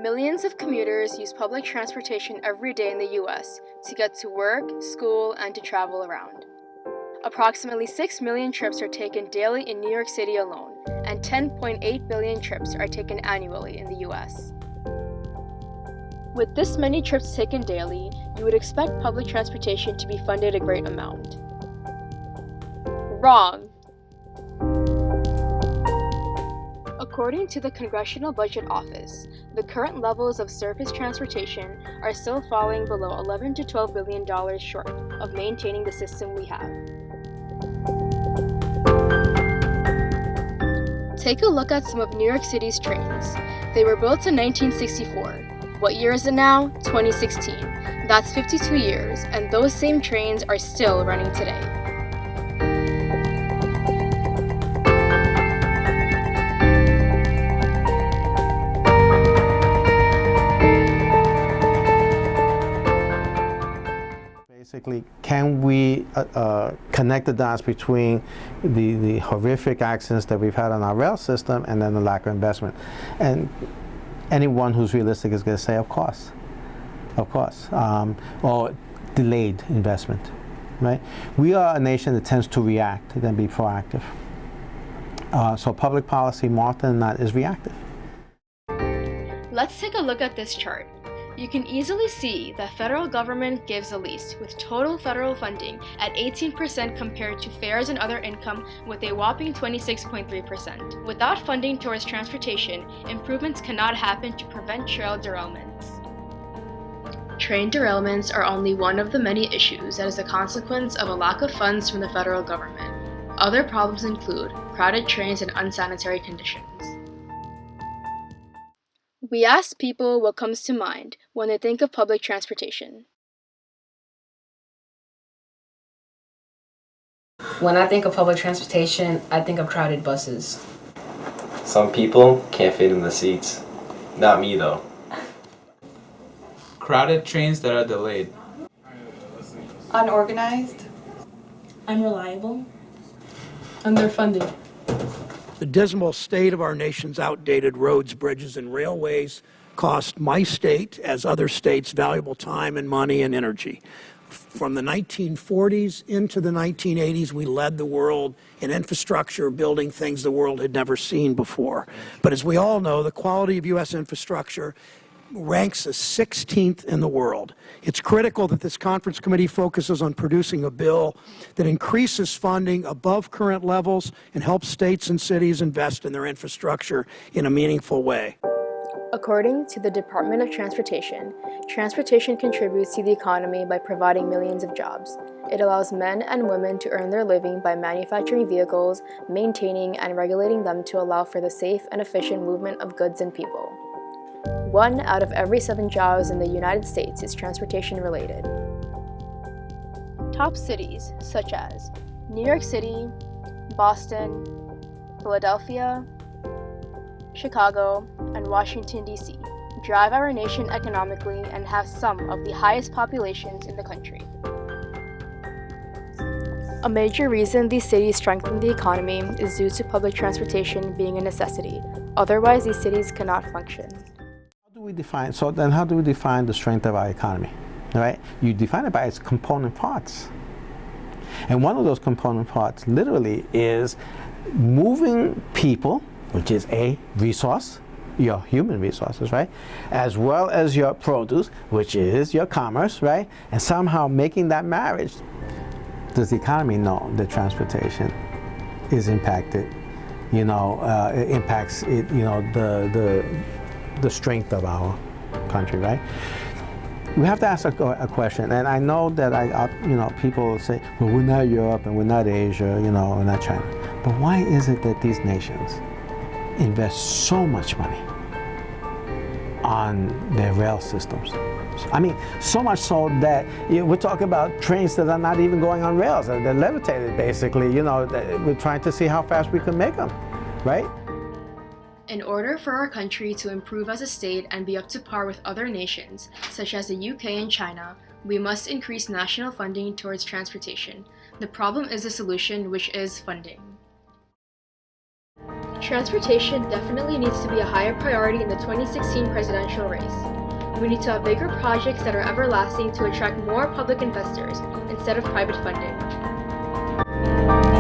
Millions of commuters use public transportation every day in the US to get to work, school, and to travel around. Approximately 6 million trips are taken daily in New York City alone, and 10.8 billion trips are taken annually in the US. With this many trips taken daily, you would expect public transportation to be funded a great amount. Wrong! According to the Congressional Budget Office, the current levels of surface transportation are still falling below $11 to $12 billion short of maintaining the system we have. Take a look at some of New York City's trains. They were built in 1964. What year is it now? 2016. That's 52 years, and those same trains are still running today. Basically, can we connect the dots between the horrific accidents that we've had on our rail system and then the lack of investment? And anyone who's realistic is going to say, of course, or delayed investment, right? We are a nation that tends to react than be proactive. So public policy, more often than not, is reactive. Let's take a look at this chart. You can easily see the federal government gives the least, with total federal funding at 18% compared to fares and other income with a whopping 26.3%. Without funding towards transportation, improvements cannot happen to prevent trail derailments. Train derailments are only one of the many issues that is a consequence of a lack of funds from the federal government. Other problems include crowded trains and unsanitary conditions. We asked people what comes to mind when they think of public transportation. When I think of public transportation, I think of crowded buses. Some people can't fit in the seats. Not me though. Crowded trains that are delayed. Unorganized. Unreliable. Underfunded. The dismal state of our nation's outdated roads, bridges, and railways cost my state, as other states, valuable time and money and energy. From the 1940s into the 1980s, we led the world in infrastructure, building things the world had never seen before. But as we all know, the quality of U.S. infrastructure ranks as 16th in the world. It's critical that this conference committee focuses on producing a bill that increases funding above current levels and helps states and cities invest in their infrastructure in a meaningful way. According to the Department of Transportation, transportation contributes to the economy by providing millions of jobs. It allows men and women to earn their living by manufacturing vehicles, maintaining and regulating them to allow for the safe and efficient movement of goods and people. 1 out of every 7 jobs in the United States is transportation related. Top cities such as New York City, Boston, Philadelphia, Chicago, and Washington, D.C. drive our nation economically and have some of the highest populations in the country. A major reason these cities strengthen the economy is due to public transportation being a necessity. Otherwise, these cities cannot function. How do we define the strength of our economy? Right? You define it by its component parts. And one of those component parts literally is moving people, which is a resource, your human resources, right? As well as your produce, which is your commerce, right? And somehow making that marriage. Does the economy know that transportation is impacted? It impacts it, the strength of our country, right? We have to ask a question, and I know that people say, well, we're not Europe and we're not Asia, we're not China. But why is it that these nations invest so much money on their rail systems? I mean, so much so that we're talking about trains that are not even going on rails, they're levitated basically, we're trying to see how fast we can make them, right? In order for our country to improve as a state and be up to par with other nations, such as the UK and China, we must increase national funding towards transportation. The problem is the solution, which is funding. Transportation definitely needs to be a higher priority in the 2016 presidential race. We need to have bigger projects that are everlasting to attract more public investors instead of private funding.